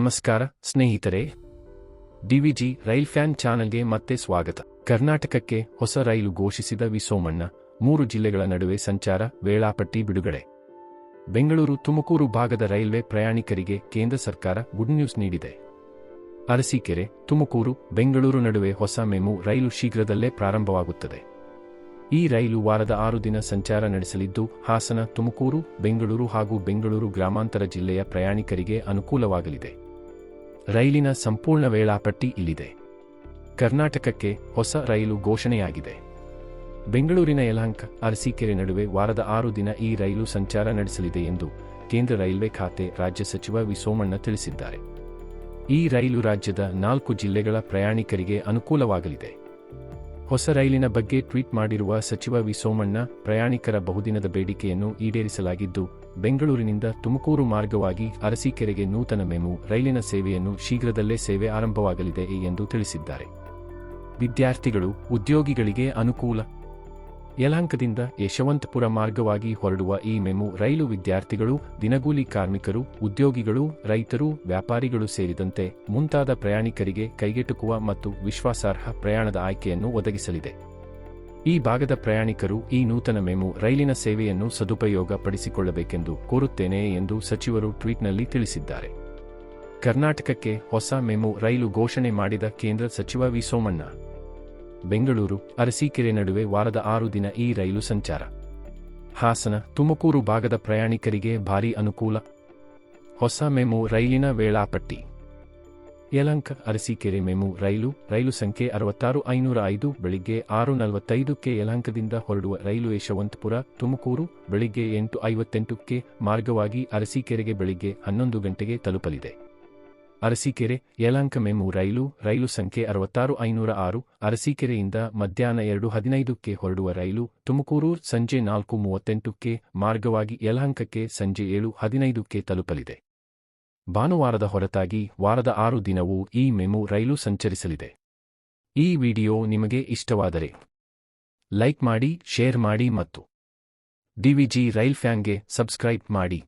ನಮಸ್ಕಾರ ಸ್ನೇಹಿತರೆ, DVG rail fan ಚಾನೆಲ್ಗೆ ಮತ್ತೆ ಸ್ವಾಗತ. ಕರ್ನಾಟಕಕ್ಕೆ ಹೊಸ ರೈಲು ಘೋಷಿಸಿದ ವಿ ಸೋಮಣ್ಣ, 3 ಜಿಲ್ಲೆಗಳ ನಡುವೆ ಸಂಚಾರ ವೇಳಾಪಟ್ಟಿ ಬಿಡುಗಡೆ. ಬೆಂಗಳೂರು ತುಮಕೂರು ಭಾಗದ ರೈಲ್ವೆ ಪ್ರಯಾಣಿಕರಿಗೆ ಕೇಂದ್ರ ಸರ್ಕಾರ ಗುಡ್ ನ್ಯೂಸ್ ನೀಡಿದೆ. ಅರಸೀಕೆರೆ, ತುಮಕೂರು, ಬೆಂಗಳೂರು ನಡುವೆ ಹೊಸ ಮೆಮು ರೈಲು ಶೀಘ್ರದಲ್ಲೇ ಪ್ರಾರಂಭವಾಗುತ್ತದೆ. ಈ ರೈಲು ವಾರದ 6 ದಿನ ಸಂಚಾರ ನಡೆಸಲಿದ್ದು, ಹಾಸನ, ತುಮಕೂರು, ಬೆಂಗಳೂರು ಹಾಗೂ ಬೆಂಗಳೂರು ಗ್ರಾಮಾಂತರ ಜಿಲ್ಲೆಯ ಪ್ರಯಾಣಿಕರಿಗೆ ಅನುಕೂಲವಾಗಲಿದೆ. ರೈಲಿನ ಸಂಪೂರ್ಣ ವೇಳಾಪಟ್ಟಿ ಇಲ್ಲಿದೆ. ಕರ್ನಾಟಕಕ್ಕೆ ಹೊಸ ರೈಲು ಘೋಷಣೆಯಾಗಿದೆ. ಬೆಂಗಳೂರಿನ ಯಲಹಂಕ, ಅರಸೀಕೆರೆ ನಡುವೆ ವಾರದ 6 ದಿನ ಈ ರೈಲು ಸಂಚಾರ ನಡೆಸಲಿದೆ ಎಂದು ಕೇಂದ್ರ ರೈಲ್ವೆ ಖಾತೆ ರಾಜ್ಯ ಸಚಿವ ವಿ ಸೋಮಣ್ಣ ತಿಳಿಸಿದ್ದಾರೆ. ಈ ರೈಲು ರಾಜ್ಯದ 4 ಜಿಲ್ಲೆಗಳ ಪ್ರಯಾಣಿಕರಿಗೆ ಅನುಕೂಲವಾಗಲಿದೆ. ಹೊಸ ರೈಲಿನ ಬಗ್ಗೆ ಟ್ವೀಟ್ ಮಾಡಿರುವ ಸಚಿವ ವಿ ಸೋಮಣ್ಣ, ಪ್ರಯಾಣಿಕರ ಬಹುದಿನದ ಬೇಡಿಕೆಯನ್ನು ಈಡೇರಿಸಲಾಗಿದ್ದು, ಬೆಂಗಳೂರಿನಿಂದ ತುಮಕೂರು ಮಾರ್ಗವಾಗಿ ಅರಸೀಕೆರೆಗೆ ನೂತನ ಮೆಮು ರೈಲಿನ ಸೇವೆಯನ್ನು ಶೀಘ್ರದಲ್ಲೇ ಸೇವೆ ಆರಂಭವಾಗಲಿದೆ ಎಂದು ತಿಳಿಸಿದ್ದಾರೆ. ವಿದ್ಯಾರ್ಥಿಗಳು, ಉದ್ಯೋಗಿಗಳಿಗೆ ಅನುಕೂಲ. ಯಲಹಂಕದಿಂದ ಯಶವಂತಪುರ ಮಾರ್ಗವಾಗಿ ಹೊರಡುವ ಈ ಮೆಮು ರೈಲು ವಿದ್ಯಾರ್ಥಿಗಳು, ದಿನಗೂಲಿ ಕಾರ್ಮಿಕರು, ಉದ್ಯೋಗಿಗಳು, ರೈತರು, ವ್ಯಾಪಾರಿಗಳು ಸೇರಿದಂತೆ ಮುಂತಾದ ಪ್ರಯಾಣಿಕರಿಗೆ ಕೈಗೆಟುಕುವ ಮತ್ತು ವಿಶ್ವಾಸಾರ್ಹ ಪ್ರಯಾಣದ ಆಯ್ಕೆಯನ್ನು ಒದಗಿಸಲಿದೆ. ಈ ಭಾಗದ ಪ್ರಯಾಣಿಕರು ಈ ನೂತನ ಮೆಮು ರೈಲಿನ ಸೇವೆಯನ್ನು ಸದುಪಯೋಗ ಪಡಿಸಿಕೊಳ್ಳಬೇಕೆಂದು ಕೋರುತ್ತೇನೆ ಎಂದು ಸಚಿವರು ಟ್ವೀಟ್ನಲ್ಲಿ ತಿಳಿಸಿದ್ದಾರೆ. ಕರ್ನಾಟಕಕ್ಕೆ ಹೊಸ ಮೆಮು ರೈಲು ಘೋಷಣೆ ಮಾಡಿದ ಕೇಂದ್ರ ಸಚಿವ ವಿ ಸೋಮಣ್ಣ, ಬೆಂಗಳೂರು, ಅರಸೀಕೆರೆ ನಡುವೆ ವಾರದ 6 ದಿನ ಈ ರೈಲು ಸಂಚಾರ. ಹಾಸನ, ತುಮಕೂರು ಭಾಗದ ಪ್ರಯಾಣಿಕರಿಗೆ ಭಾರೀ ಅನುಕೂಲ. ಹೊಸ ಮೆಮು ರೈಲಿನ ವೇಳಾಪಟ್ಟಿ. ಯಲಹಂಕ ಅರಸೀಕೆರೆ ಮೆಮು ರೈಲು ಸಂಖ್ಯೆ 66505 ಬೆಳಿಗ್ಗೆ 6:45ಕ್ಕೆ ಯಲಹಂಕದಿಂದ ಹೊರಡುವ ರೈಲು ಯಶವಂತಪುರ, ತುಮಕೂರು ಬೆಳಿಗ್ಗೆ 8:58ಕ್ಕೆ ಮಾರ್ಗವಾಗಿ ಅರಸೀಕೆರೆಗೆ ಬೆಳಿಗ್ಗೆ 11 ಗಂಟೆಗೆ ತಲುಪಲಿದೆ. ಅರಸೀಕೆರೆ ಯಲಹಂಕ ಮೆಮು ರೈಲು ಸಂಖ್ಯೆ 66506 ಅರಸೀಕೆರೆಯಿಂದ ಮಧ್ಯಾಹ್ನ 2:15ಕ್ಕೆ ಹೊರಡುವ ರೈಲು ತುಮಕೂರು ಸಂಜೆ 4:38ಕ್ಕೆ ಮಾರ್ಗವಾಗಿ ಯಲಹಂಕಕ್ಕೆ ಸಂಜೆ 7:15ಕ್ಕೆ ತಲುಪಲಿದೆ. ಭಾನುವಾರದ ಹೊರತಾಗಿ ವಾರದ 6 ದಿನವೂ ಈ ಮೆಮು ರೈಲು ಸಂಚರಿಸಲಿದೆ. ಈ ವಿಡಿಯೋ ನಿಮಗೆ ಇಷ್ಟವಾದರೆ ಲೈಕ್ ಮಾಡಿ, ಶೇರ್ ಮಾಡಿ ಮತ್ತು ಡಿವಿಜಿ ರೈಲ್ ಫ್ಯಾನ್ಗೆ ಸಬ್ಸ್ಕ್ರೈಬ್ ಮಾಡಿ.